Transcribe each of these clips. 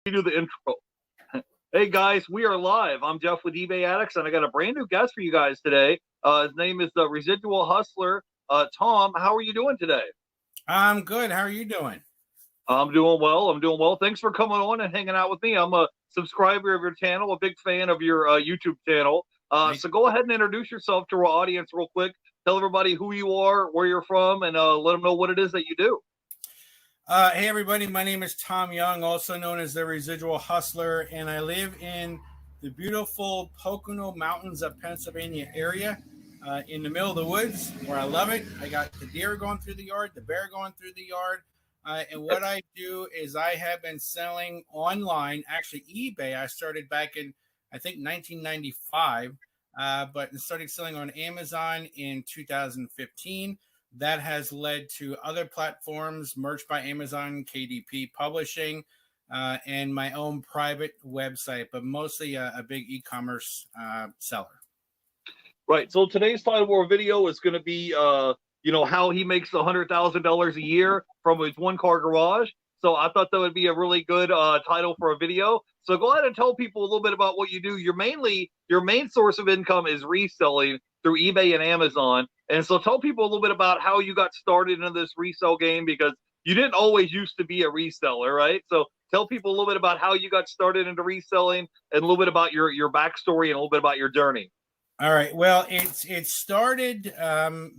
Do the intro. Hey guys, we are live. I'm Jeff with eBay Addicts, and I got a brand new guest for you guys today. His name is the Residual Hustler. Tom, how are you doing today? I'm good. How are you doing? I'm doing well. Thanks for coming on and hanging out with me. I'm a subscriber of your channel, a big fan of your YouTube channel. So go ahead and introduce yourself to our audience real quick. Tell everybody who you are, where you're from, and let them know what it is that you do. Hey, everybody. My name is Tom Young, also known as the Residual Hustler, and I live in the beautiful Pocono Mountains of Pennsylvania area in the middle of the woods where I love it. I got the deer going through the yard, the bear going through the yard. And what I do is I have been selling online, actually eBay. I started back in, I think, 1995, but started selling on Amazon in 2015. That has led to other platforms, Merch by Amazon, KDP Publishing, and my own private website, but mostly a big e-commerce seller. Right. So today's title of our video is going to be, how he makes $100,000 a year from his one-car garage. So I thought that would be a really good title for a video. So go ahead and tell people a little bit about what you do. Your main source of income is reselling through eBay and Amazon. And so tell people a little bit about how you got started in this resale game, because you didn't always used to be a reseller, right? So tell people a little bit about how you got started into reselling and a little bit about your backstory and a little bit about your journey. All right. Well, it started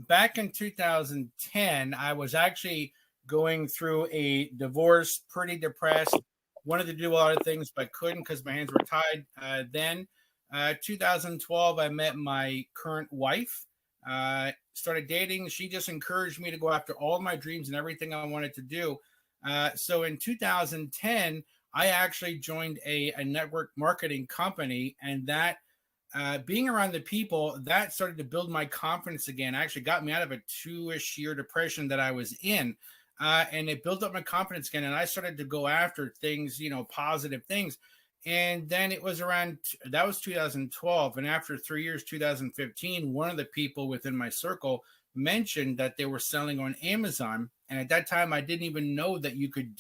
back in 2010. I was actually going through a divorce, pretty depressed, wanted to do a lot of things, but couldn't because my hands were tied. Then 2012, I met my current wife, started dating. She just encouraged me to go after all my dreams and everything I wanted to do. So in 2010, I actually joined a network marketing company, and that being around the people, that started to build my confidence again. Actually got me out of a 2-ish year depression that I was in. And it built up my confidence again. And I started to go after things, positive things. And then it was that was 2012. And after 3 years, 2015, one of the people within my circle mentioned that they were selling on Amazon. And at that time, I didn't even know that you could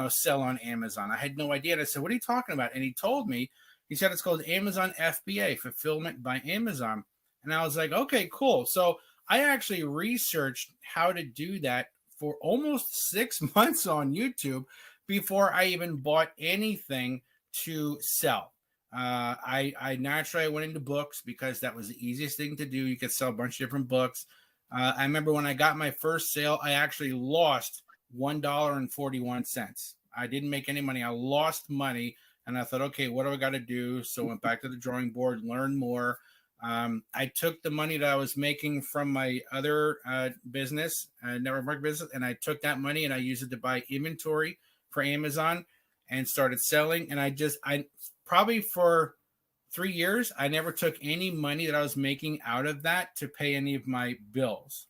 sell on Amazon. I had no idea. And I said, what are you talking about? And he told me, he said, it's called Amazon FBA, Fulfillment by Amazon. And I was like, okay, cool. So I actually researched how to do that for almost 6 months on YouTube before I even bought anything to sell. I naturally went into books because that was the easiest thing to do. You could sell a bunch of different books. I remember when I got my first sale, I actually lost $1.41. I didn't make any money. I lost money. And I thought, okay, what do I got to do? So I went back to the drawing board, learned more. I took the money that I was making from my other business, network marketing business, and I took that money and I used it to buy inventory for Amazon and started selling. And I probably for 3 years, I never took any money that I was making out of that to pay any of my bills.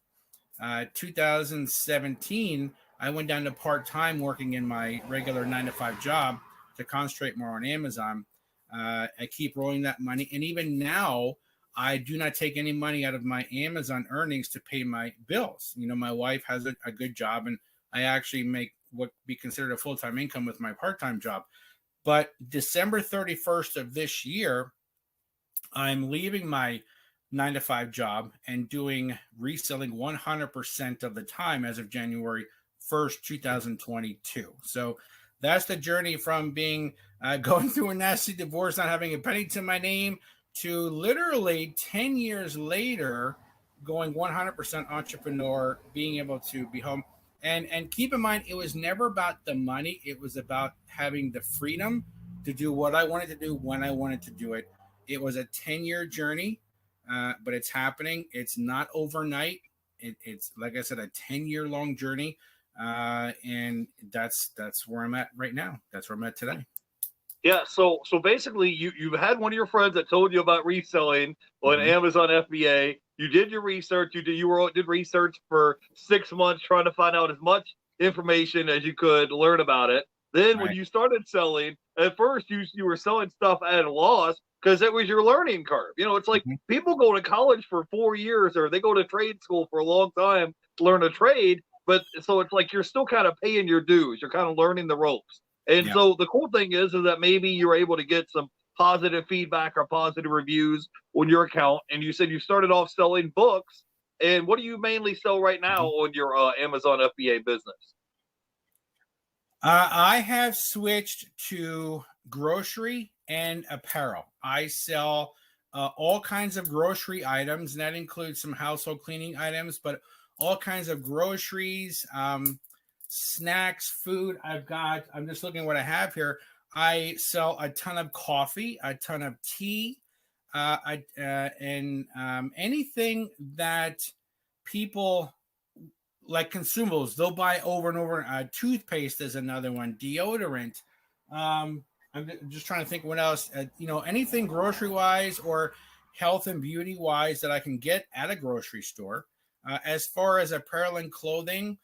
2017, I went down to part-time working in my regular 9-to-5 job to concentrate more on Amazon. I keep rolling that money. And even now, I do not take any money out of my Amazon earnings to pay my bills. My wife has a good job, and I actually make what be considered a full-time income with my part-time job. But December 31st of this year, I'm leaving my 9-to-5 job and doing reselling 100% of the time as of January 1st, 2022. So that's the journey from being going through a nasty divorce, not having a penny to my name, to literally 10 years later going 100% entrepreneur, being able to be home. And keep in mind, it was never about the money. It was about having the freedom to do what I wanted to do when I wanted to do it. It was a 10-year journey, but it's happening. It's not overnight. It's, like I said, a 10-year long journey. And that's where I'm at right now. That's where I'm at today. Yeah. So basically you had one of your friends that told you about reselling on Amazon FBA. You did your research. You did research for 6 months trying to find out as much information as you could learn about it. Then when you started selling, at first you were selling stuff at a loss because it was your learning curve. It's like people go to college for 4 years or they go to trade school for a long time to learn a trade. But so it's like you're still kind of paying your dues. You're kind of learning the ropes. And Yeah. so the cool thing is that maybe you're able to get some positive feedback or positive reviews on your account. And you said you started off selling books. And what do you mainly sell right now on your Amazon FBA business? I have switched to grocery and apparel. I sell all kinds of grocery items, and that includes some household cleaning items, but all kinds of groceries, snacks, food. I'm just looking at what I have here. I sell a ton of coffee, a ton of tea, and anything that people like consumables, they'll buy over and over. Toothpaste is another one, deodorant. I'm just trying to think what else. Anything grocery wise or health and beauty wise that I can get at a grocery store. As far as apparel and clothing,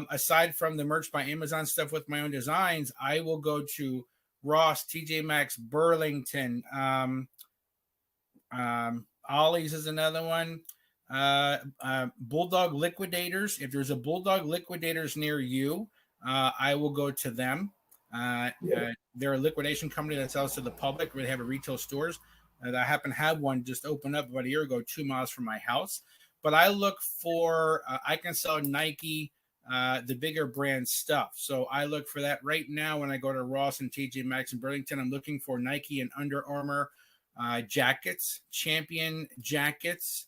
aside from the Merch by Amazon stuff with my own designs, I will go to Ross, TJ Maxx, Burlington, Ollie's is another one. Bulldog Liquidators. If there's a Bulldog Liquidators near you, I will go to them. They're a liquidation company that sells to the public. They have a retail stores. I happen to have one just opened up about a year ago, 2 miles from my house. But I look for, I can sell Nike, the bigger brand stuff. So I look for that right now when I go to Ross and TJ Maxx in Burlington. I'm looking for Nike and Under Armour jackets, Champion jackets,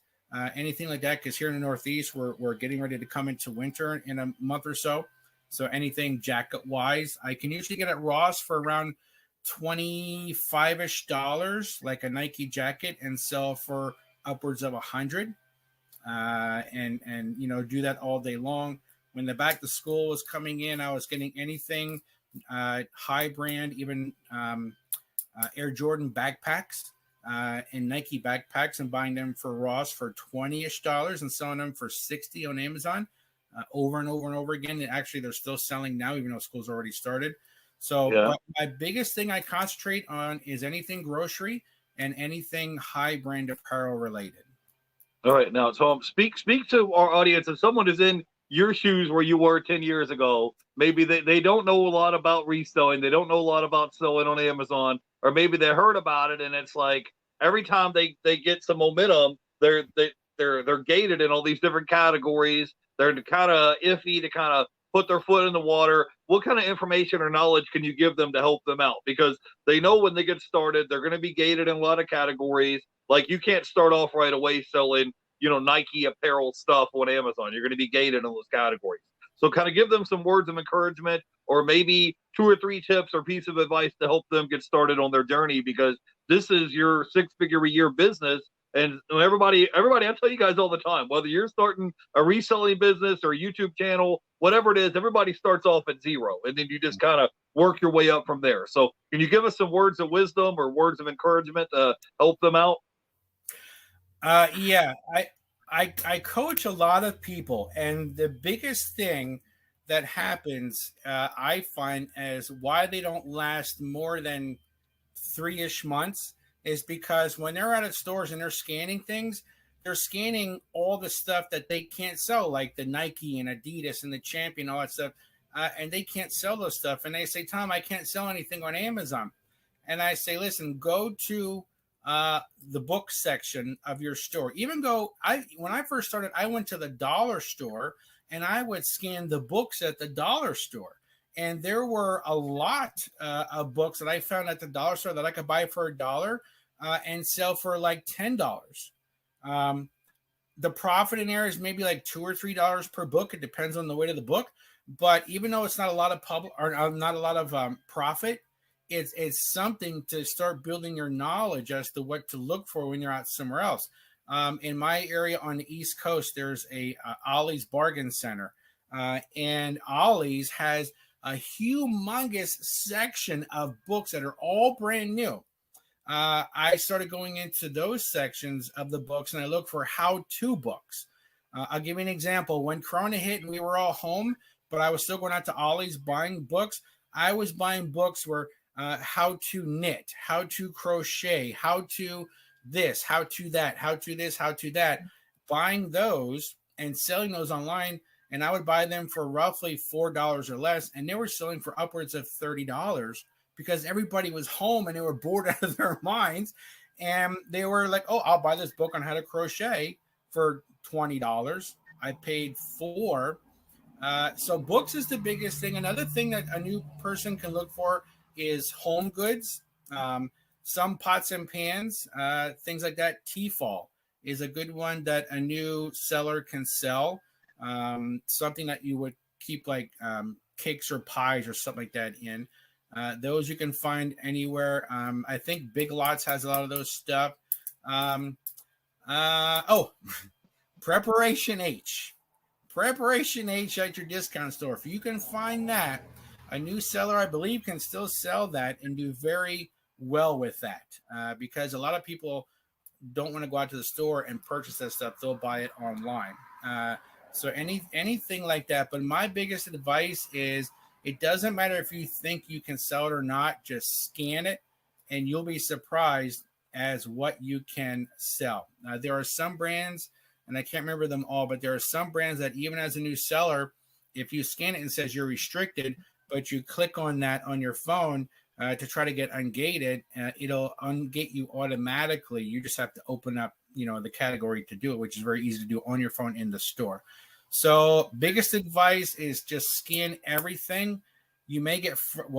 anything like that. Because here in the Northeast, we're getting ready to come into winter in a month or so. So anything jacket wise, I can usually get at Ross for around $25-ish, like a Nike jacket, and sell for upwards of $100. And do that all day long. When the back to school was coming in, I was getting anything high brand, even Air Jordan backpacks and Nike backpacks, and buying them for Ross for $20-ish and selling them for $60 on Amazon over and over and over again. And actually, they're still selling now, even though school's already started. So but my biggest thing I concentrate on is anything grocery and anything high brand apparel related. All right, now Tom, speak to our audience. If someone is in your shoes where you were 10 years ago, maybe they don't know a lot about reselling, they don't know a lot about selling on Amazon, or maybe they heard about it and it's like every time they get some momentum, they're gated in all these different categories. They're kind of iffy to kind of put their foot in the water. What kind of information or knowledge can you give them to help them out? Because they know when they get started, they're going to be gated in a lot of categories. Like you can't start off right away selling, Nike apparel stuff on Amazon. You're going to be gated in those categories. So kind of give them some words of encouragement, or maybe 2 or 3 tips or piece of advice to help them get started on their journey, because this is your 6-figure a year business. And everybody, I tell you guys all the time, whether you're starting a reselling business or a YouTube channel, whatever it is, everybody starts off at 0, and then you just kind of work your way up from there. So can you give us some words of wisdom or words of encouragement to help them out? Yeah, I coach a lot of people, and the biggest thing that happens, I find, is why they don't last more than 3-ish months is because when they're out at stores and they're scanning things, they're scanning all the stuff that they can't sell, like the Nike and Adidas and the Champion, all that stuff, and they can't sell those stuff. And they say, Tom, I can't sell anything on Amazon. And I say, listen, go to the book section of your store. Even though when I first started, I went to the dollar store and I would scan the books at the dollar store. And there were a lot of books that I found at the dollar store that I could buy for $1 and sell for like $10. The profit in there is maybe like $2 or $3 per book. It depends on the weight of the book. But even though it's not a lot of not a lot of profit, it's something to start building your knowledge as to what to look for when you're out somewhere else. In my area on the East Coast, there's a Ollie's Bargain Center, and Ollie's has a humongous section of books that are all brand new. I started going into those sections of the books, and I look for how-to books. I'll give you an example. When Corona hit and we were all home, but I was still going out to Ollie's buying books, I was buying books where how to knit, how to crochet, how to this, how to that, how to this, how to that, buying those and selling those online and I would buy them for roughly $4 or less, and they were selling for upwards of $30 because everybody was home and they were bored out of their minds, and they were like, "Oh, I'll buy this book on how to crochet for $20. I paid $4." So books is the biggest thing. Another thing that a new person can look for is home goods, some pots and pans, things like that. Tefal is a good one that a new seller can sell. Something that you would keep like cakes or pies or something like that in. Those you can find anywhere. I think Big Lots has a lot of those stuff. Preparation H. Preparation H at your discount store. If you can find that, a new seller, I believe, can still sell that and do very well with that, because a lot of people don't want to go out to the store and purchase that stuff. They'll buy it online. So anything like that. But my biggest advice is it doesn't matter if you think you can sell it or not. Just scan it, and you'll be surprised as what you can sell. There are some brands, and I can't remember them all, but there are some brands that even as a new seller, if you scan it and it says you're restricted, but you click on that on your phone to try to get ungated, it'll ungate you automatically. You just have to open up, the category to do it, which is very easy to do on your phone in the store. So biggest advice is just scan everything. You may get,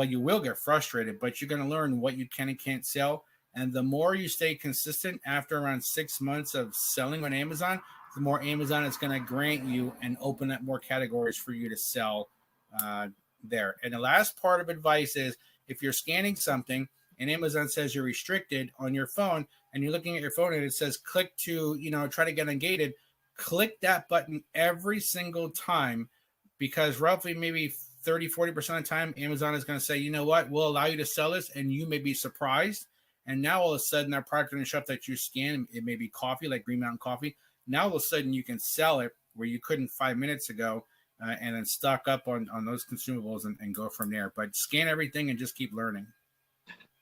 you will get frustrated, but you're going to learn what you can and can't sell. And the more you stay consistent after around 6 months of selling on Amazon, the more Amazon is going to grant you and open up more categories for you to sell there. And the last part of advice is if you're scanning something and Amazon says you're restricted on your phone and you're looking at your phone and it says click to, try to get ungated, click that button every single time, because roughly maybe 30-40% of the time, Amazon is going to say, you know what, we'll allow you to sell this, and you may be surprised. And now all of a sudden, that product on the shelf that you scan, it may be coffee, like Green Mountain Coffee. Now all of a sudden, you can sell it where you couldn't 5 minutes ago, and then stock up on those consumables and go from there. But scan everything and just keep learning.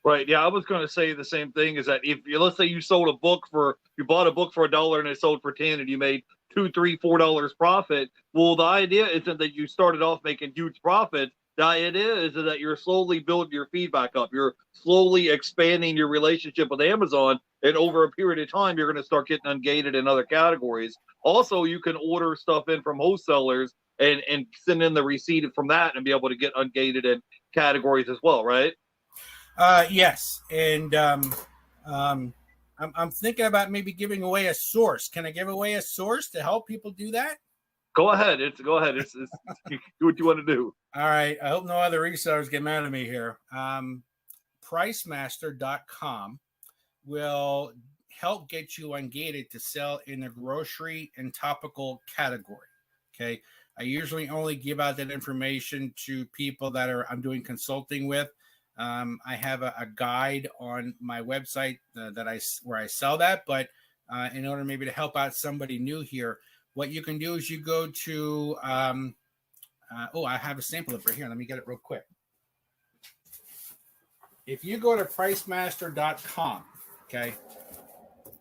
Right. Yeah, I was going to say the same thing. Is that if let's say you bought a book for $1 and it sold for 10, and you made $2, $3, $4 profit. Well, the idea isn't that you started off making huge profit. The idea is that you're slowly building your feedback up. You're slowly expanding your relationship with Amazon, and over a period of time, you're going to start getting ungated in other categories. Also, you can order stuff in from wholesalers and send in the receipt from that and be able to get ungated in categories as well, right? Yes, and I'm thinking about maybe giving away a source. Can I give away a source to help people do that? Go ahead. It's do what you want to do. All right. I hope no other resellers get mad at me here. Pricemaster.com will help get you ungated to sell in the grocery and topical category. Okay. I usually only give out that information to people that I'm doing consulting with. I have a guide on my website where I sell that, but in order maybe to help out somebody new here, what you can do is you go to, I have a sample of it right here. Let me get it real quick. If you go to pricemaster.com, okay,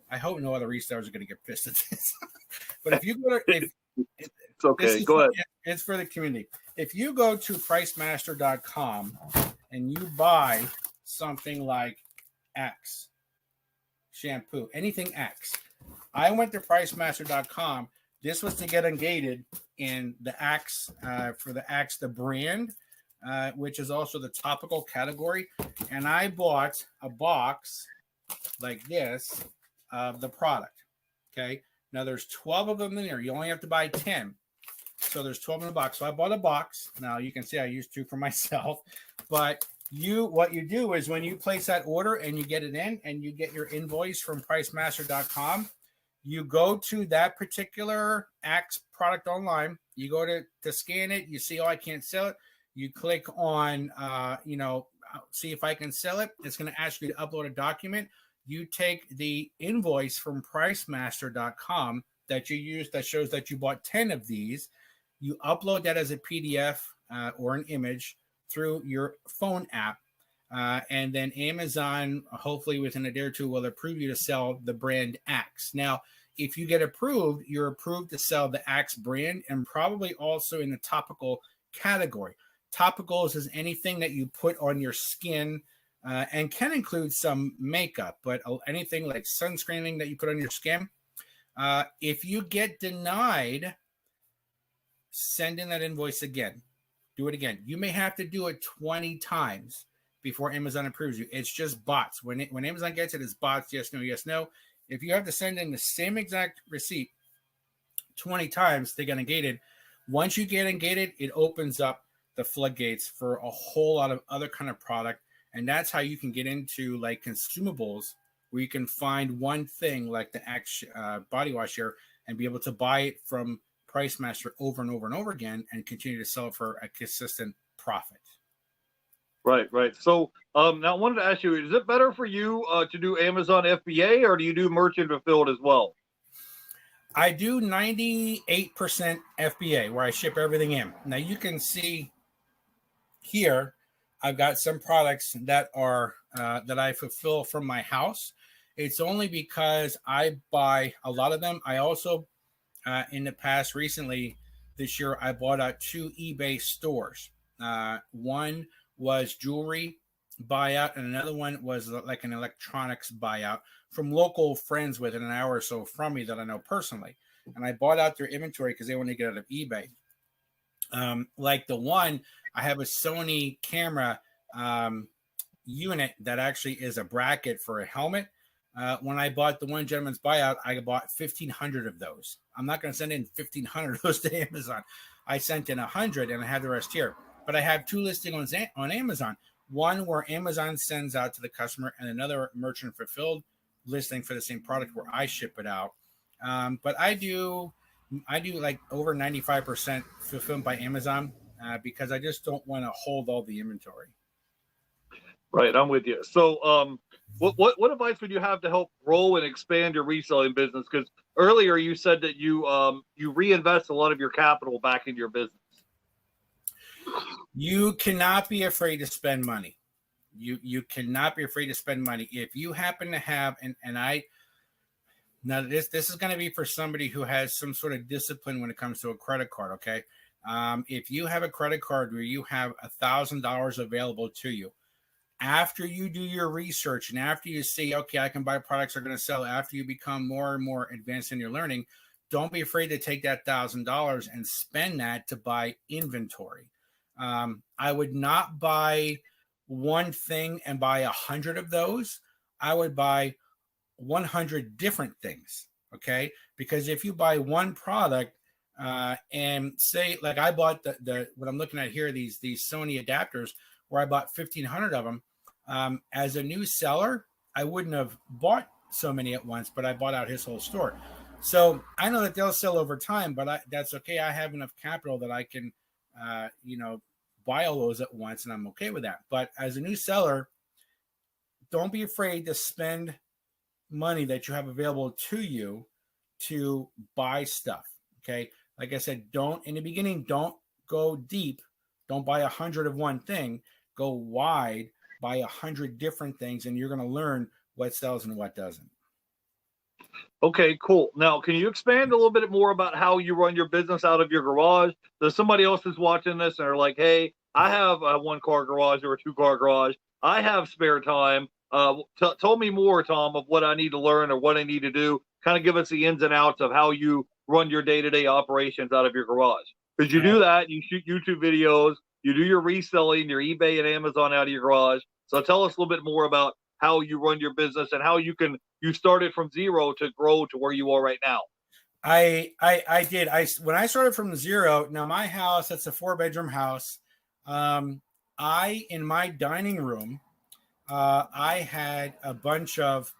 I hope no other resellers are going to get pissed at this, but if you go to, it's okay, go ahead. It's for the community. If you go to pricemaster.com and you buy something like Axe shampoo, anything Axe, I went to pricemaster.com. This was to get ungated in the Axe, for the Axe, the brand, which is also the topical category. And I bought a box like this of the product. Okay. Now there's 12 of them in there. You only have to buy 10. So there's 12 in the box. So I bought a box. Now you can see I used 2 for myself. But what you do is when you place that order and you get it in and you get your invoice from pricemaster.com, you go to that particular Axe product online. You go to scan it. You see, I can't sell it. You click on, see if I can sell it. It's going to ask you to upload a document. You take the invoice from pricemaster.com that you use that shows that you bought 10 of these. You upload that as a PDF or an image through your phone app. And then Amazon, hopefully within a day or two, will approve you to sell the brand Axe. Now, If you get approved, you're approved to sell the Axe brand and probably also in the topical category. Topicals is anything that you put on your skin and can include some makeup, but anything like sunscreening that you put on your skin. If you get denied, send in that invoice again. Do it again. You may have to do it 20 times before Amazon approves you. It's just bots. When Amazon gets it, it's bots. Yes, no, yes, no. If you have to send in the same exact receipt 20 times, they get ungated. Once you get ungated, it opens up the floodgates for a whole lot of other kind of product. And that's how you can get into like consumables where you can find one thing like the Axe body wash here and be able to buy it from Price Master over and over and over again and continue to sell it for a consistent profit. Right. So now I wanted to ask you, is it better for you to do Amazon FBA or do you do merchant fulfilled as well? I do 98% FBA where I ship everything in. Now you can see here, I've got some products that are that I fulfill from my house. It's only because I buy a lot of them. I also, in the past, recently this year, I bought out 2 eBay stores. One was jewelry buyout, and another one was like an electronics buyout from local friends within an hour or so from me that I know personally. And I bought out their inventory because they want to get out of eBay. Like the one, I have a Sony camera unit that actually is a bracket for a helmet. When I bought the one gentleman's buyout, I bought 1,500 of those. I'm not going to send in 1,500 of those to Amazon. I sent in 100 and I have the rest here. But I have 2 listings on Amazon. One where Amazon sends out to the customer and another merchant fulfilled listing for the same product where I ship it out. But I do like over 95% fulfilled by Amazon because I just don't want to hold all the inventory. Right, I'm with you. So, what advice would you have to help grow and expand your reselling business? Because earlier you said that you reinvest a lot of your capital back in your business. You cannot be afraid to spend money. You cannot be afraid to spend money. If you happen to have, now this is going to be for somebody who has some sort of discipline when it comes to a credit card. Okay, if you have a credit card where you have $1,000 available to you, after you do your research and after you see, okay, I can buy products that are going to sell, after you become more and more advanced in your learning, don't be afraid to take that $1,000 and spend that to buy inventory. I would not buy one thing and buy 100 of those. I would buy 100 different things. Okay. Because if you buy one product, and say, like I bought the what I'm looking at here, these Sony adapters where I bought 1,500 of them. As a new seller, I wouldn't have bought so many at once, but I bought out his whole store. So I know that they'll sell over time, but that's okay. I have enough capital that I can, buy all those at once, and I'm okay with that. But as a new seller, don't be afraid to spend money that you have available to you to buy stuff. Okay. Like I said, in the beginning, don't go deep. Don't buy 100 of one thing. Go wide, buy 100 different things, and you're going to learn what sells and what doesn't. Okay, cool. Now, can you expand a little bit more about how you run your business out of your garage? So somebody else is watching this and are like, hey, I have a 1-car garage or a 2-car garage. I have spare time. Tell me more, Tom, of what I need to learn or what I need to do. Kind of give us the ins and outs of how you run your day-to-day operations out of your garage. Because you do that, you shoot YouTube videos, you do your reselling, your eBay and Amazon out of your garage. So tell us a little bit more about how you run your business and how you started from zero to grow to where you are right now. I did. When I started from zero, now my house, that's a 4-bedroom house. In my dining room, I had a bunch of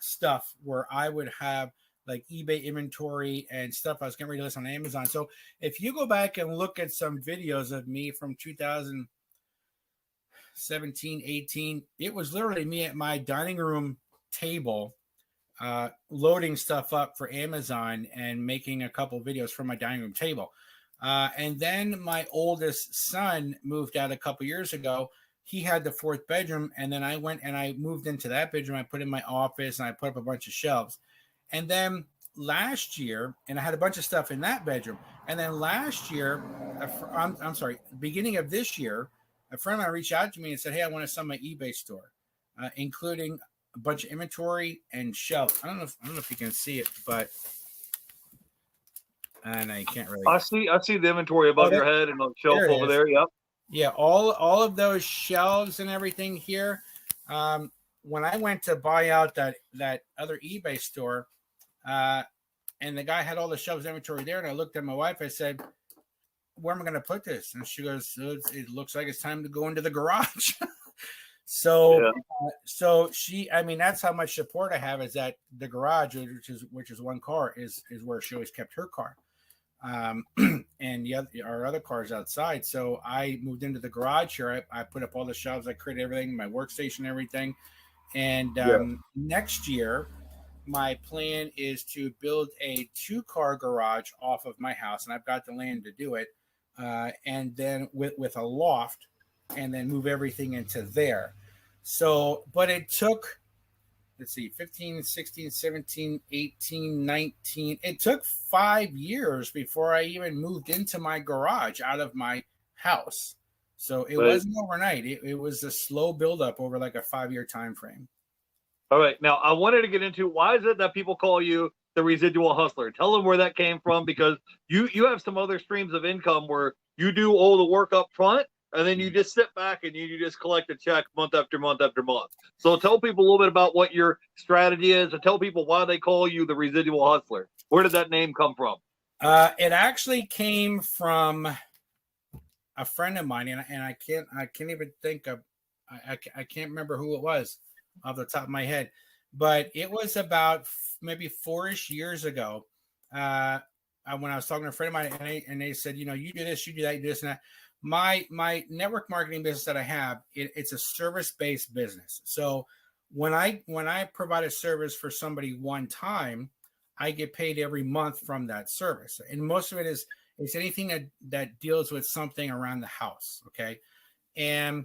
stuff where I would have like eBay inventory and stuff I was getting ready to list on Amazon. So if you go back and look at some videos of me from 2017, 18, it was literally me at my dining room table, loading stuff up for Amazon and making a couple of videos from my dining room table. And then my oldest son moved out a couple years ago. He had the 4th bedroom, and then I went and I moved into that bedroom. I put in my office and I put up a bunch of shelves. And then last year, and I had a bunch of stuff in that bedroom. And then last year, I'm sorry, beginning of this year, a friend of mine reached out to me and said, "Hey, I want to sell my eBay store, including a bunch of inventory and shelves." I don't know if you can see it, but no, you can't really. I see the inventory above your head and on the shelf over there. Yep. Yeah, all of those shelves and everything here. When I went to buy out that other eBay store, and the guy had all the shelves inventory there, and I looked at my wife. I said, "Where am I going to put this?" And she goes, "It looks like it's time to go into the garage." So she, I mean, that's how much support I have, is that the garage, which is one car, is where she always kept her car. And our other cars outside. So I moved into the garage here. I put up all the shelves. I created everything, my workstation, everything. And next year, my plan is to build a 2-car garage off of my house, and I've got the land to do it. And then with a loft, and then move everything into there. So, but it took, let's see, 15, 16, 17, 18, 19. It took 5 years before I even moved into my garage out of my house. So it wasn't overnight. It was a slow buildup over like a 5-year time frame. All right. Now, I wanted to get into, why is it that people call you the Residual Hustler? Tell them where that came from, because you have some other streams of income where you do all the work up front, and then you just sit back and you just collect a check month after month after month. So tell people a little bit about what your strategy is, and tell people why they call you the Residual Hustler. Where did that name come from? It actually came from a friend of mine, and I can't even think of, I can't remember who it was off the top of my head, but it was about maybe 4-ish years ago. When I was talking to a friend of mine, and they said, you do this, you do that, you do this and that. My network marketing business that I have, it's a service-based business. So when I provide a service for somebody one time, I get paid every month from that service, and most of it is anything that deals with something around the house. Okay, and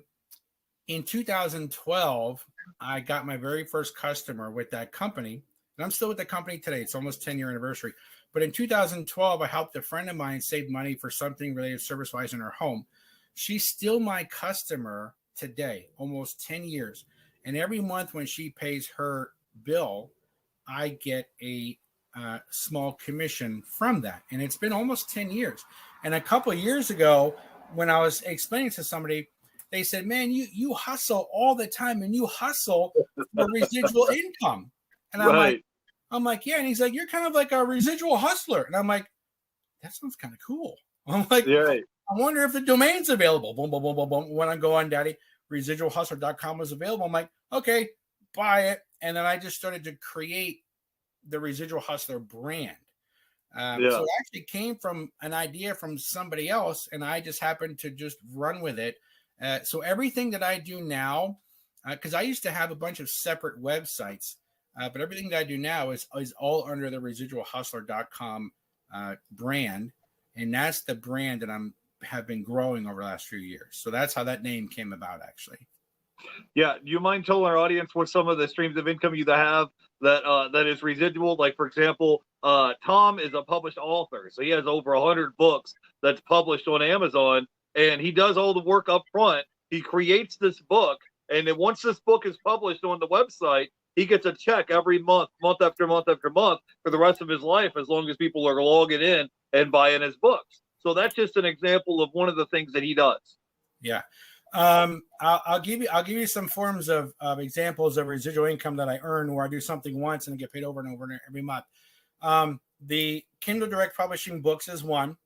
in 2012, I got my very first customer with that company, and I'm still with the company today. It's almost 10-year anniversary. But in 2012, I helped a friend of mine save money for something related service-wise in her home. She's still my customer today, almost 10 years. And every month when she pays her bill, I get a small commission from that. And it's been almost 10 years. And a couple of years ago, when I was explaining to somebody, they said, "Man, you hustle all the time, and you hustle for residual income." And I'm like, "Yeah." And he's like, "You're kind of like a residual hustler." And I'm like, "That sounds kind of cool." I'm like, I wonder if the domain's available. Boom, boom, boom, boom, boom. When I go on, Daddy, residualhustler.com was available. I'm like, okay, buy it. And then I just started to create the Residual Hustler brand. So it actually came from an idea from somebody else, and I just happened to just run with it. So everything that I do now, because I used to have a bunch of separate websites, but everything that I do now is all under the residualhustler.com brand. And that's the brand that have been growing over the last few years. So that's how that name came about, actually. Yeah. Do you mind telling our audience what some of the streams of income you have that is residual? Like, for example, Tom is a published author, so he has over 100 books that's published on Amazon, and he does all the work up front. He creates this book, and then once this book is published on the website, he gets a check every month, month after month after month, for the rest of his life, as long as people are logging in and buying his books. So that's just an example of one of the things that he does. Yeah. I'll give you some forms of examples of residual income that I earn, where I do something once and get paid over and over every month. The Kindle Direct Publishing books is one.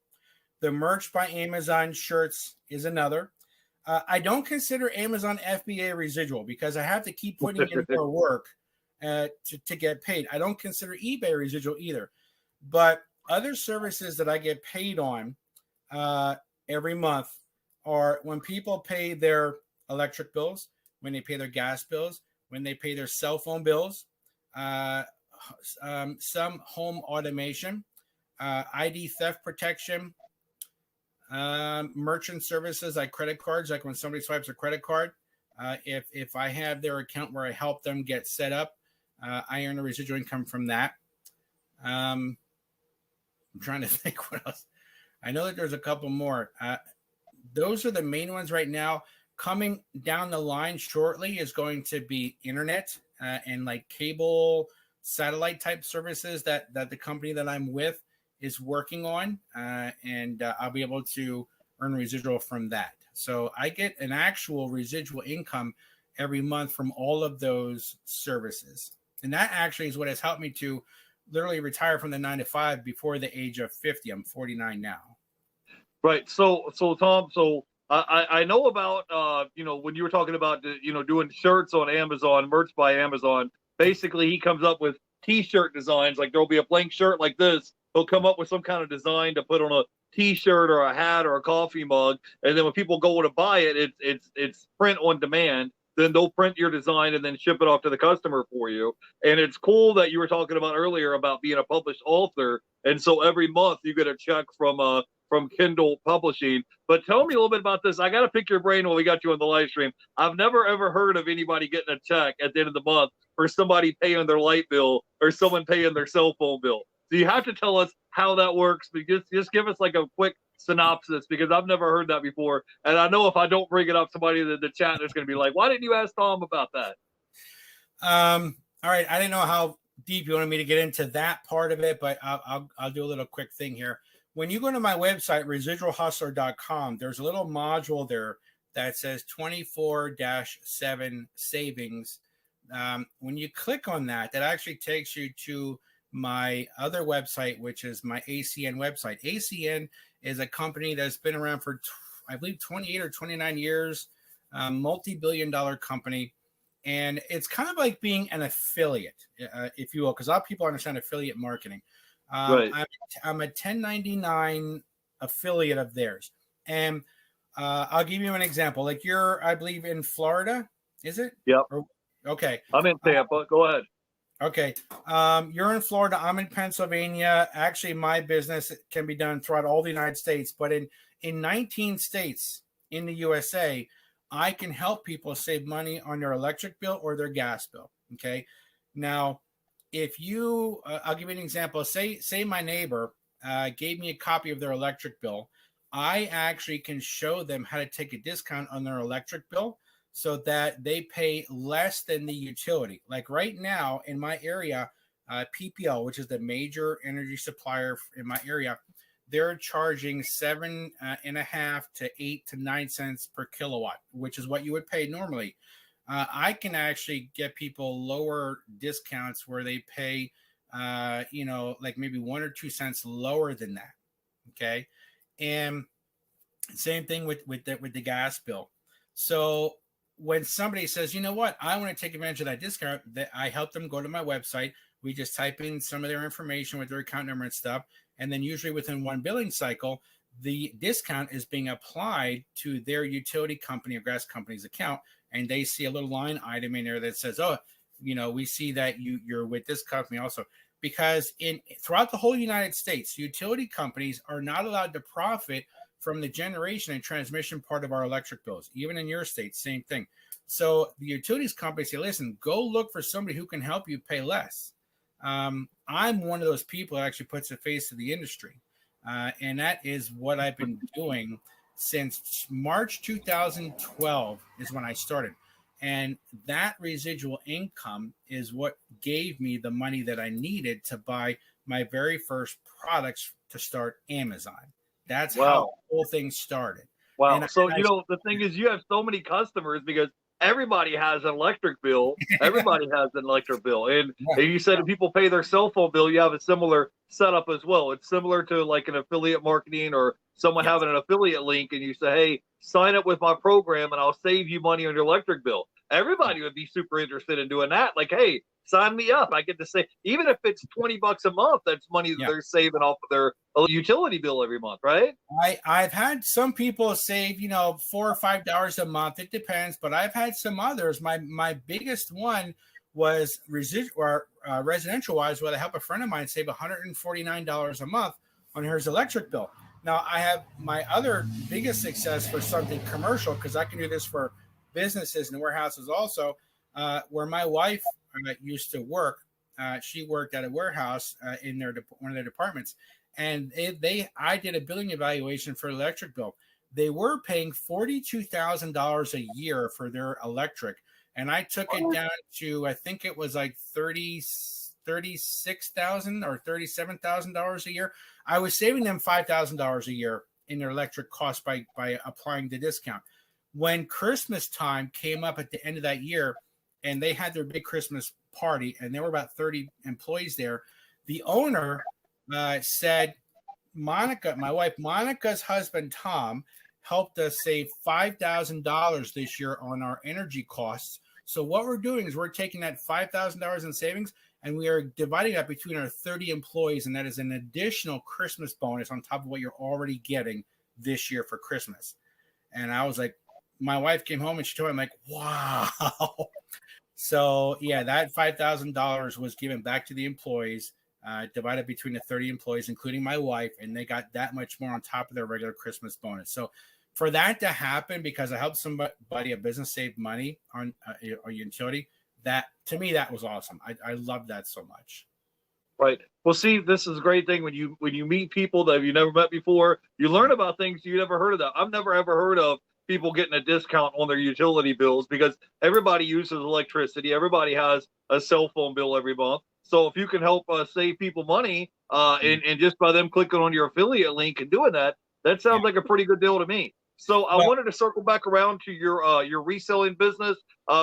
The merch by Amazon shirts is another. I don't consider Amazon FBA residual, because I have to keep putting in more work to get paid. I don't consider eBay residual either. But other services that I get paid on every month are when people pay their electric bills, when they pay their gas bills, when they pay their cell phone bills, some home automation, ID theft protection, merchant services like credit cards, like when somebody swipes a credit card. If I have their account where I help them get set up, I earn a residual income from that. I'm trying to think what else. I know that there's a couple more. Those are the main ones right now. Coming down the line shortly is going to be internet and like cable satellite type services that the company that I'm with is working on, and I'll be able to earn residual from that. So I get an actual residual income every month from all of those services. And that actually is what has helped me to literally retire from the 9 to 5 before the age of 50. I'm 49 now. Right. So Tom, I know about, when you were talking about, doing shirts on Amazon, merch by Amazon, basically he comes up with t-shirt designs. Like there'll be a blank shirt like this. He'll come up with some kind of design to put on a t-shirt or a hat or a coffee mug. And then when people go to buy it, it's print on demand. Then they'll print your design and then ship it off to the customer for you. And it's cool that you were talking about earlier about being a published author. And so every month you get a check from Kindle Publishing. But tell me a little bit about this. I got to pick your brain when we got you on the live stream. I've never ever heard of anybody getting a check at the end of the month for somebody paying their light bill or someone paying their cell phone bill. So you have to tell us how that works. Just give us like a quick synopsis, because I've never heard that before. And I know if I don't bring it up, somebody in the chat is going to be like, why didn't you ask Tom about that? All right. I didn't know how deep you wanted me to get into that part of it, but I'll do a little quick thing here. When you go to my website, residualhustler.com, there's a little module there that says 24-7 savings. When you click on that, that actually takes you to my other website, which is my ACN website. ACN is a company that's been around for, I believe, 28 or 29 years, multi-billion-dollar company. And it's kind of like being an affiliate, if you will, because a lot of people understand affiliate marketing. Right. I'm a 1099 affiliate of theirs. And I'll give you an example. Like you're, I believe, in Florida, is it? Yep. Okay. I'm in Tampa. Go ahead. Okay. You're in Florida. I'm in Pennsylvania. Actually, my business can be done throughout all the United States. But in 19 states in the USA, I can help people save money on their electric bill or their gas bill. Okay. Now, if you, I'll give you an example. Say my neighbor gave me a copy of their electric bill. I actually can show them how to take a discount on their electric bill so that they pay less than the utility. Like right now in my area, PPL, which is the major energy supplier in my area, they're charging 7.5 to 8 to 9 cents per kilowatt, which is what you would pay normally. I can actually get people lower discounts where they pay, like maybe 1 or 2 cents lower than that. Okay. And same thing with the gas bill. So when somebody says, you know what, I want to take advantage of that discount, that I help them go to my website. We just type in some of their information with their account number and stuff. And then usually within one billing cycle, the discount is being applied to their utility company or gas company's account. And they see a little line item in there that says, oh, we see that you're with this company also. Because throughout the whole United States, utility companies are not allowed to profit from the generation and transmission part of our electric bills. Even in your state, same thing. So the utilities companies say, listen, go look for somebody who can help you pay less. I'm one of those people that actually puts a face to the industry. And that is what I've been doing since March 2012 is when I started. And that residual income is what gave me the money that I needed to buy my very first products to start Amazon. That's how the whole thing started. Wow. And so, the thing is, you have so many customers because everybody has an electric bill. Everybody has an electric bill. And you said if people pay their cell phone bill, you have a similar setup as well. It's similar to like an affiliate marketing or someone having an affiliate link, and you say, hey, sign up with my program and I'll save you money on your electric bill. Everybody would be super interested in doing that. Like, hey, sign me up. I get to say, even if it's $20 a month, that's money that they're saving off of their utility bill every month, right? I've had some people save, $4 or $5 a month. It depends, but I've had some others. My biggest one was residential wise, where I help a friend of mine save $149 a month on his electric bill. Now I have my other biggest success for something commercial, because I can do this for businesses and warehouses also, where my wife used to work. she worked at a warehouse in one of their departments, and I did a billing evaluation for electric bill. They were paying $42,000 a year for their electric, and I took it down to, I think it was like $36,000 or $37,000 a year. I was saving them $5,000 a year in their electric costs by applying the discount. When Christmas time came up at the end of that year, and they had their big Christmas party, and there were about 30 employees there, the owner said, Monica, my wife, Monica's husband, Tom, helped us save $5,000 this year on our energy costs. So what we're doing is we're taking that $5,000 in savings, and we are dividing that between our 30 employees, and that is an additional Christmas bonus on top of what you're already getting this year for Christmas. And I was like, my wife came home and she told me, I'm like, wow. So yeah, that $5,000 was given back to the employees, divided between the 30 employees, including my wife, and they got that much more on top of their regular Christmas bonus. So for that to happen, because I helped somebody, a business, save money on a utility, that to me, that was awesome. I love that so much. Right. Well, see, this is a great thing when you meet people that you never met before. You learn about things you never heard of. I've never ever heard of people getting a discount on their utility bills, because everybody uses electricity. Everybody has a cell phone bill every month. So if you can help save people money, and just by them clicking on your affiliate link and doing that, that sounds like a pretty good deal to me. So I wanted to circle back around to your reselling business,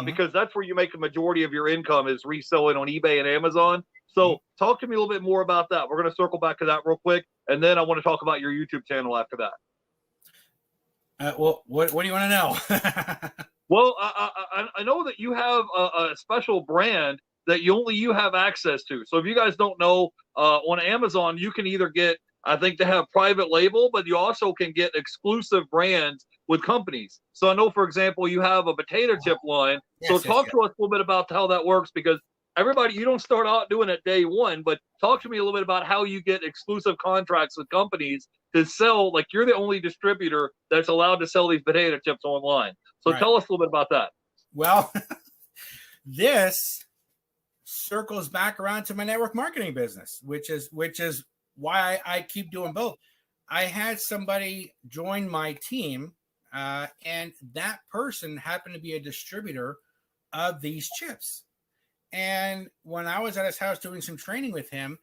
because that's where you make a majority of your income, is reselling on eBay and Amazon. So talk to me a little bit more about that. We're going to circle back to that real quick, and then I want to talk about your YouTube channel after that. Well, what do you want to know? Well, I know that you have a special brand that you have access to. So if you guys don't know, on Amazon, you can either get, I think they have private label, but you also can get exclusive brands with companies. So I know, for example, you have a potato chip line. So talk to us a little bit about how that works, because everybody, you don't start out doing it day one, but talk to me a little bit about how you get exclusive contracts with companies to sell. Like, you're the only distributor that's allowed to sell these potato chips online. So tell us a little bit about that. Well, this circles back around to my network marketing business, which is why I keep doing both. I had somebody join my team, and that person happened to be a distributor of these chips. And when I was at his house doing some training with him,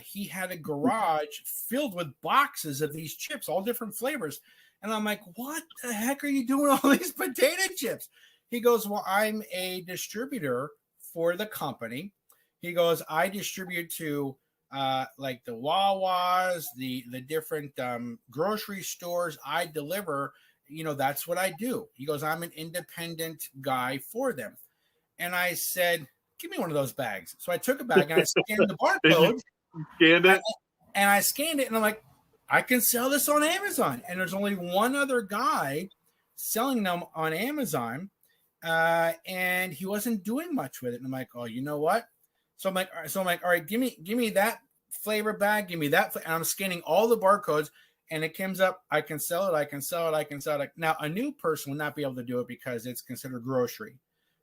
he had a garage filled with boxes of these chips, all different flavors. And I'm like, what the heck are you doing all these potato chips? He goes, well, I'm a distributor for the company. He goes, I distribute to like the Wawas, the different grocery stores. I deliver, that's what I do. He goes, I'm an independent guy for them. And I said, give me one of those bags. So I took a bag and I scanned the barcode. Scanned it? And I scanned it, and I'm like, I can sell this on Amazon. And there's only one other guy selling them on Amazon, and he wasn't doing much with it. And I'm like, oh, you know what? So I'm like, all right, give me that flavor bag, give me that. And I'm scanning all the barcodes, and it comes up, I can sell it, I can sell it, I can sell it. Now, a new person would not be able to do it because it's considered grocery.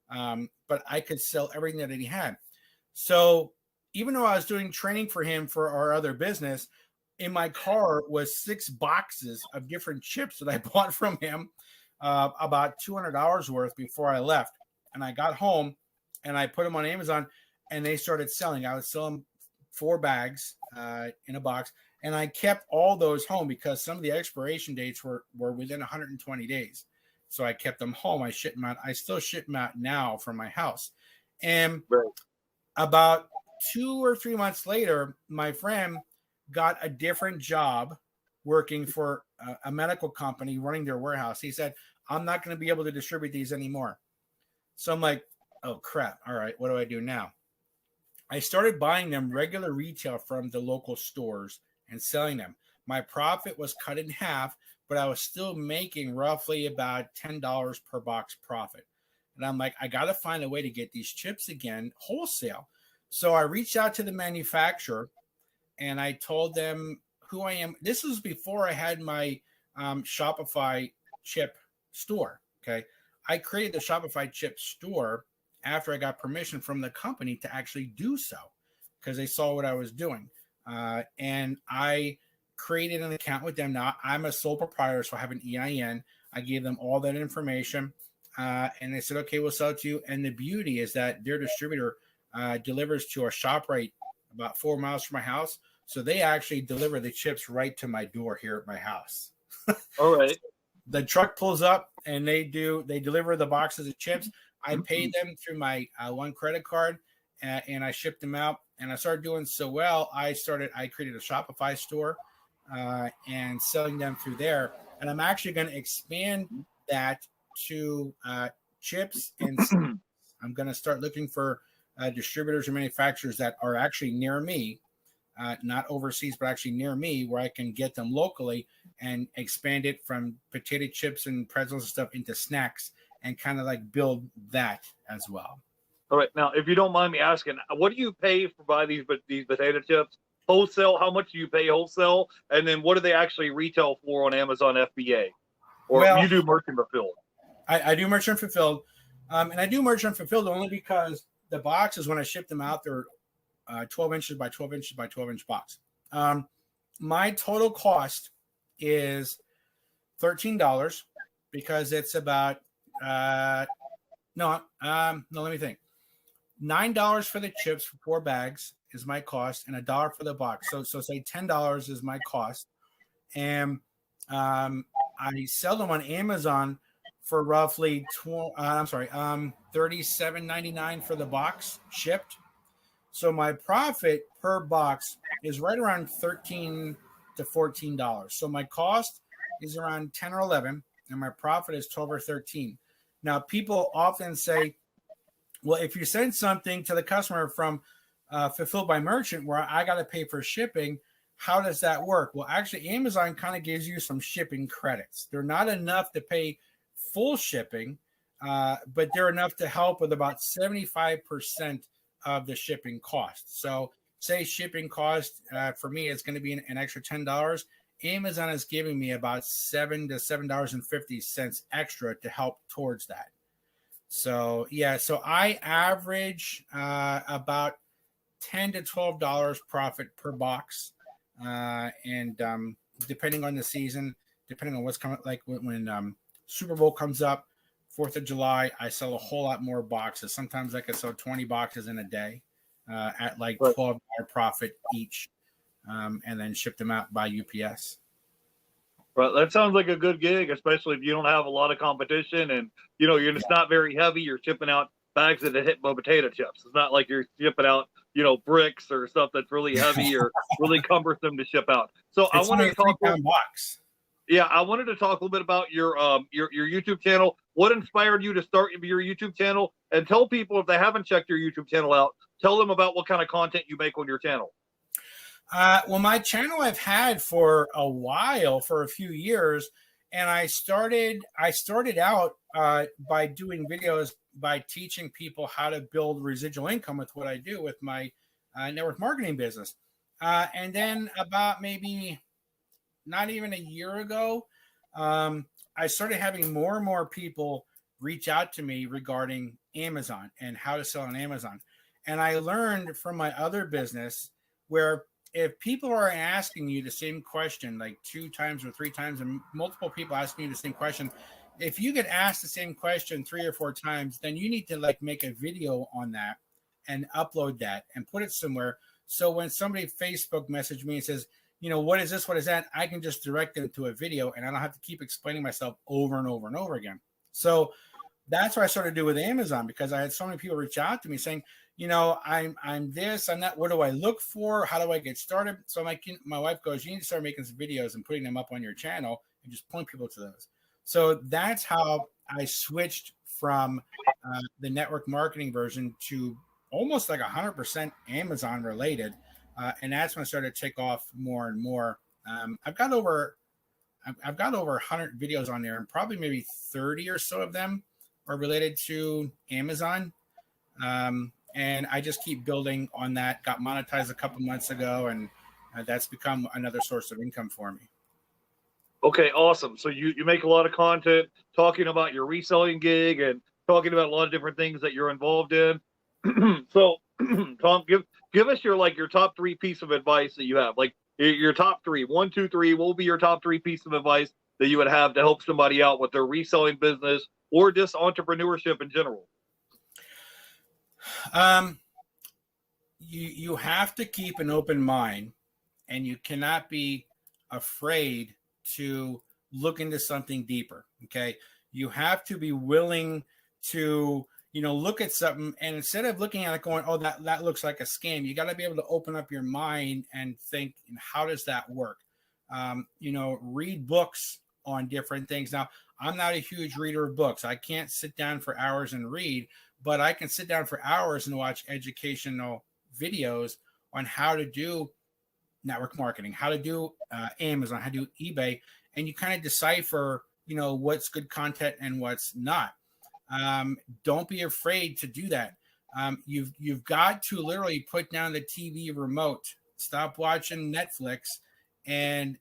But I could sell everything that he had. So even though I was doing training for him for our other business, in my car was 6 boxes of different chips that I bought from him, about $200 worth before I left. And I got home and I put them on Amazon, and they started selling. I would sell them 4 bags in a box, and I kept all those home because some of the expiration dates were within 120 days. So I kept them home. I ship them out. I still ship them out now from my house. And about 2 or 3 months later, my friend got a different job working for a medical company running their warehouse. He said, I'm not going to be able to distribute these anymore. So I'm like, oh, crap. All right, what do I do now? I started buying them regular retail from the local stores and selling them. My profit was cut in half, but I was still making roughly about $10 per box profit. And I'm like, I got to find a way to get these chips again wholesale. So I reached out to the manufacturer and I told them who I am. This was before I had my Shopify chip store. Okay. I created the Shopify chip store after I got permission from the company to actually do so, because they saw what I was doing. And I created an account with them. Now I'm a sole proprietor, so I have an EIN. I gave them all that information, and they said, okay, we'll sell it to you. And the beauty is that their distributor delivers to a shop right about 4 miles from my house. So they actually deliver the chips right to my door here at my house. All right. The truck pulls up and they deliver the boxes of chips. I paid them through my one credit card, and I shipped them out. And I started doing so well, I created a Shopify store and selling them through there. And I'm actually going to expand that to chips and I'm going to start looking for distributors or manufacturers that are actually near me, not overseas, but actually near me, where I can get them locally and expand it from potato chips and pretzels and stuff into snacks and kind of like build that as well. All right. Now, if you don't mind me asking, what do you pay for buy these potato chips? Wholesale? How much do you pay wholesale? And then what do they actually retail for on Amazon FBA? Or you do merchant fulfilled? I do merchant fulfilled. And I do merchant fulfilled only because the boxes, when I ship them out, they're 12 inches by 12 inches by 12 inch box. My total cost is $13 because it's about, let me think. $9 for the chips for 4 bags is my cost, and $1 for the box. So say $10 is my cost. And I sell them on Amazon for roughly $37.99 for the box shipped. So my profit per box is right around $13 to $14. So my cost is around 10 or 11, and my profit is 12 or 13. Now, people often say, well, if you send something to the customer from Fulfilled by Merchant where I got to pay for shipping, how does that work? Well, actually, Amazon kind of gives you some shipping credits. They're not enough to pay full shipping, but they're enough to help with about 75% of the shipping cost. So say shipping cost for me is going to be an extra $10. Amazon is giving me about $7 to $7.50 extra to help towards that. So so I average about $10 to $12 profit per box, and depending on the season, depending on what's coming, like when Super Bowl comes up, 4th of July, I sell a whole lot more boxes. Sometimes I can sell 20 boxes in a day at like $12 profit each, and then ship them out by UPS. Right. That sounds like a good gig, especially if you don't have a lot of competition and, you're just not very heavy. You're shipping out bags that hit potato chips. It's not like you're shipping out, bricks or stuff that's really heavy or really cumbersome to ship out. So I wanted to talk box. Yeah, I wanted to talk a little bit about your YouTube channel. What inspired you to start your YouTube channel? And tell people, if they haven't checked your YouTube channel out, tell them about what kind of content you make on your channel. Well, my channel I've had for a while, for a few years, and I started out by doing videos by teaching people how to build residual income with what I do with my network marketing business. And then about maybe not even a year ago, I started having more and more people reach out to me regarding Amazon and how to sell on Amazon. And I learned from my other business where if people are asking you the same question like 2 times or 3 times, and multiple people asking you the same question, if you get asked the same question 3 or 4 times, then you need to like make a video on that and upload that and put it somewhere. So when somebody Facebook messaged me and says, what is this? What is that? I can just direct them to a video and I don't have to keep explaining myself over and over and over again. So that's what I started to do with Amazon, because I had so many people reach out to me saying, I'm this, I'm that. What do I look for? How do I get started? So my wife goes, you need to start making some videos and putting them up on your channel and just point people to those. So that's how I switched from the network marketing version to almost like 100% Amazon related. And that's when I started to take off more and more. I've got over 100 videos on there, and probably maybe 30 or so of them are related to Amazon. And I just keep building on that. Got monetized a couple months ago, and that's become another source of income for me. Okay, awesome. So you make a lot of content talking about your reselling gig and talking about a lot of different things that you're involved in. So, Tom, give us your top 3 piece of advice that you have. Like your top 3, 1, 2, 3. What will be your top 3 piece of advice that you would have to help somebody out with their reselling business or just entrepreneurship in general? You have to keep an open mind, and you cannot be afraid to look into something deeper. Okay. You have to be willing to, look at something, and instead of looking at it going, oh, that looks like a scam, you got to be able to open up your mind and think, how does that work? Read books on different things. Now, I'm not a huge reader of books. I can't sit down for hours and read, but I can sit down for hours and watch educational videos on how to do network marketing, how to do Amazon, how to do eBay, and you kind of decipher, what's good content and what's not. Don't be afraid to do that. You've got to literally put down the TV remote, stop watching Netflix, and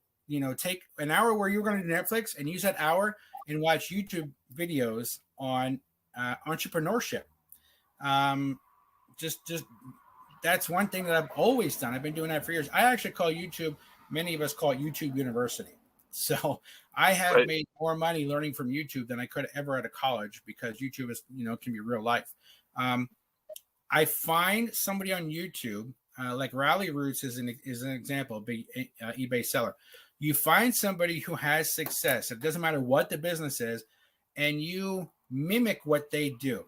take an hour where you're going to do Netflix and use that hour and watch YouTube videos on entrepreneurship. Just that's one thing that I've always done. I've been doing that for years. I actually call YouTube, many of us call it YouTube University. So I have made more money learning from YouTube than I could ever at a college, because YouTube is, can be real life. I find somebody on YouTube, like Rally Roots is an example, eBay seller. You find somebody who has success. It doesn't matter what the business is, and you mimic what they do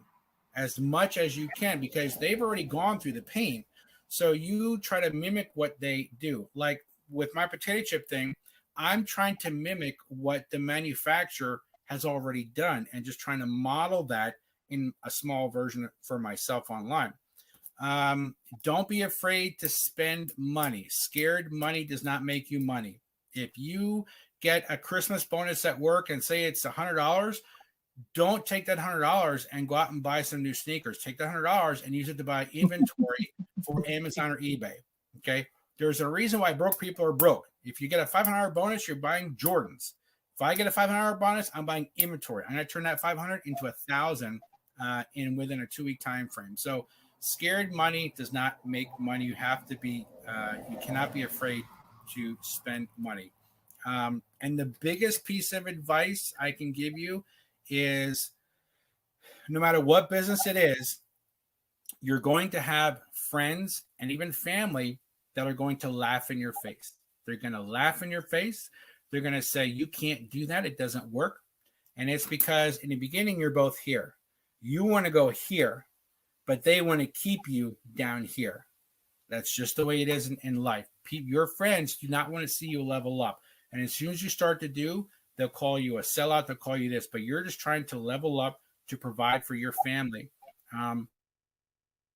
as much as you can, because they've already gone through the pain. So you try to mimic what they do. Like with my potato chip thing, I'm trying to mimic what the manufacturer has already done and just trying to model that in a small version for myself online. Don't be afraid to spend money. Scared money does not make you money. If you get a Christmas bonus at work and say it's $100, don't take that $100 and go out and buy some new sneakers. Take that $100 and use it to buy inventory for Amazon or eBay. Okay. There's a reason why broke people are broke. If you get a $500 bonus, you're buying Jordans. If I get a $500 bonus, I'm buying inventory. I'm going to turn that 500 into 1,000 within a 2-week time frame. So scared money does not make money. You have to be, you cannot be afraid to spend money. And the biggest piece of advice I can give you is, no matter what business it is, you're going to have friends and even family that are going to laugh in your face. They're going to laugh in your face. They're going to say, you can't do that. It doesn't work. And it's because in the beginning, you're both here. You want to go here, but they want to keep you down here. That's just the way it is in life. Your friends do not want to see you level up. And as soon as you start to do, they'll call you a sellout. They'll call you this, but you're just trying to level up to provide for your family.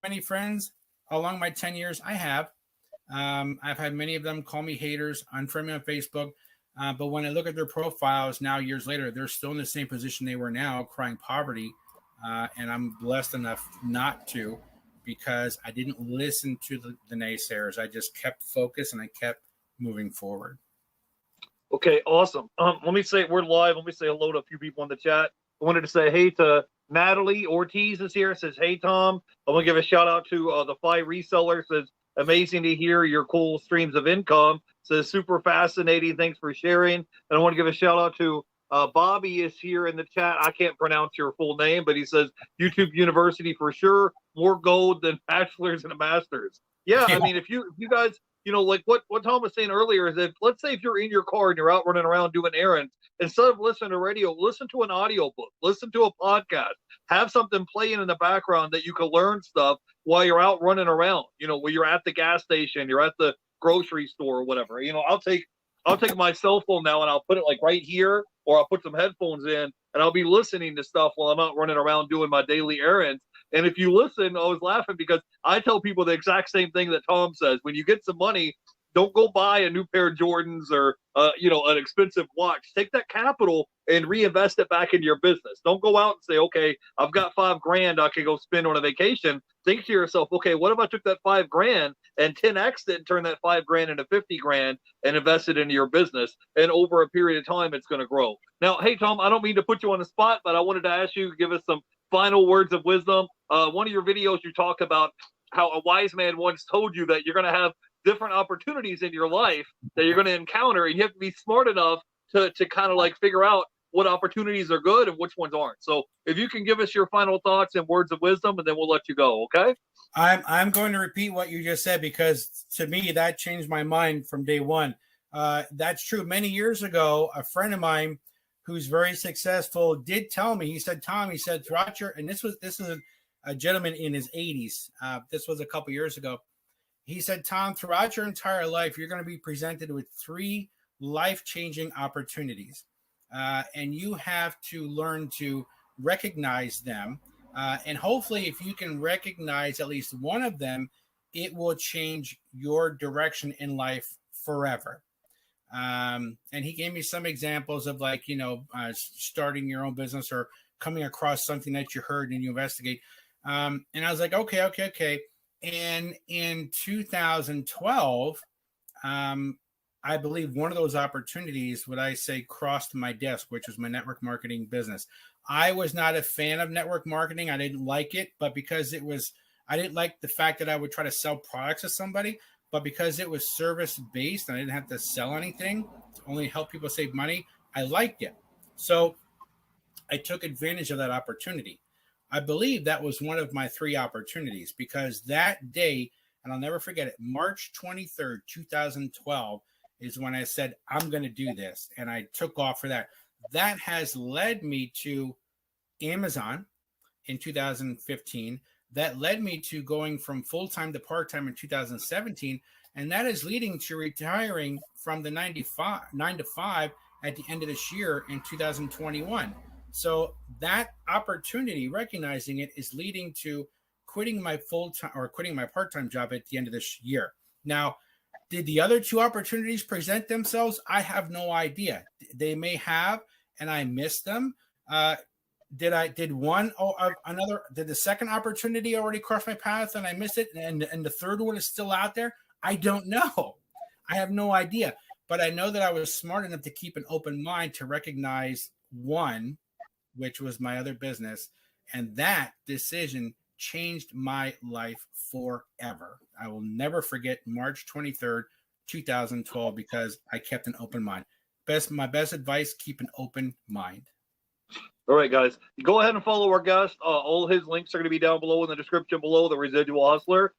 Many friends along my 10 years, I have. I've had many of them call me haters, unfriend me on Facebook. But when I look at their profiles now, years later, they're still in the same position they were now, crying poverty. And I'm blessed enough not to, because I didn't listen to the naysayers. I just kept focused and I kept moving forward. Okay, awesome. Let me say, we're live. Let me say hello to a few people in the chat. I wanted to say hey to Natalie Ortiz is here. Says, hey, Tom. I want to give a shout out to the Fly Reseller. Says, amazing to hear your cool streams of income. Says, super fascinating. Thanks for sharing. And I want to give a shout out to Bobby is here in the chat. I can't pronounce your full name, but he says, YouTube University for sure. More gold than bachelor's and a master's. Yeah, I mean, if you guys, like what Tom was saying earlier is that, let's say if you're in your car and you're out running around doing errands, instead of listening to radio, listen to an audio book, listen to a podcast, have something playing in the background that you can learn stuff while you're out running around, when you're at the gas station, you're at the grocery store or whatever. I'll take my cell phone now and I'll put it like right here, or I'll put some headphones in and I'll be listening to stuff while I'm out running around doing my daily errands. And if you listen, I was laughing because I tell people the exact same thing that Tom says. When you get some money, don't go buy a new pair of Jordans or, an expensive watch. Take that capital and reinvest it back into your business. Don't go out and say, okay, I've got $5,000 I can go spend on a vacation. Think to yourself, okay, what if I took that $5,000 and 10X'd it and turned that $5,000 into $50,000 and invest it into your business? And over a period of time, it's going to grow. Now, hey, Tom, I don't mean to put you on the spot, but I wanted to ask you, give us some final words of wisdom. One of your videos, you talked about how a wise man once told you that you're going to have different opportunities in your life that you're going to encounter, and you have to be smart enough to kind of like figure out what opportunities are good and which ones aren't. So if you can give us your final thoughts and words of wisdom, and then we'll let you go. Okay. I'm going to repeat what you just said, because to me, that changed my mind from day one. That's true. Many years ago, a friend of mine who's very successful did tell me, he said, Tom, he said, throughout your, and this is a gentleman in his 80s. This was a couple years ago. He said, Tom, throughout your entire life, you're going to be presented with 3 life-changing opportunities. And you have to learn to recognize them. And hopefully, if you can recognize at least one of them, it will change your direction in life forever. And he gave me some examples of, like, starting your own business or coming across something that you heard and you investigate. And I was like, okay. And in 2012, I believe one of those opportunities, would I say, crossed my desk, which was my network marketing business. I was not a fan of network marketing. I didn't like it, but because I didn't like the fact that I would try to sell products to somebody, but because it was service-based and I didn't have to sell anything, to only help people save money, I liked it. So I took advantage of that opportunity. I believe that was one of my 3 opportunities, because that day, and I'll never forget it, March 23rd, 2012, is when I said, I'm going to do this. And I took off for that. That has led me to Amazon in 2015. That led me to going from full-time to part-time in 2017. And that is leading to retiring from the 9 to 5 at the end of this year in 2021. So that opportunity, recognizing it, is leading to quitting my full-time or quitting my part-time job at the end of this year. Now, did the other 2 opportunities present themselves? I have no idea. They may have, and I missed them. Did the second opportunity already cross my path and I missed it, and the third one is still out there? I don't know. I have no idea. But I know that I was smart enough to keep an open mind to recognize one, which was my other business, and that decision changed my life forever. I will never forget March 23rd, 2012, because I kept an open mind. My best advice, keep an open mind. All right, guys, go ahead and follow our guest. All his links are going to be down below in the description below, the Residual Hustler.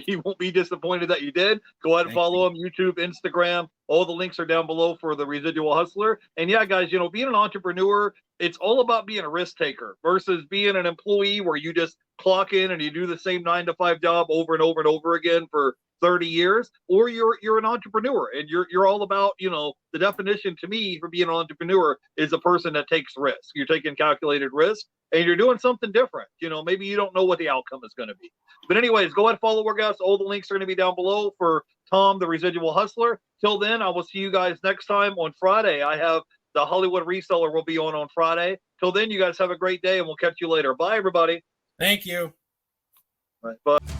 You won't be disappointed that you did. Go ahead and follow him, YouTube, Instagram. All the links are down below for the Residual Hustler. And yeah, guys, being an entrepreneur, it's all about being a risk taker versus being an employee where you just clock in and you do the same 9 to 5 job over and over and over again for 30 years, or you're an entrepreneur and you're all about, the definition to me for being an entrepreneur is a person that takes risk. You're taking calculated risk and you're doing something different. Maybe you don't know what the outcome is going to be. But anyways, go ahead and follow our guys. All the links are going to be down below for Tom, the Residual Hustler. Till then, I will see you guys next time on Friday. I have the Hollywood Reseller will be on Friday. Till then, you guys have a great day and we'll catch you later. Bye, everybody. Thank you. All right, bye.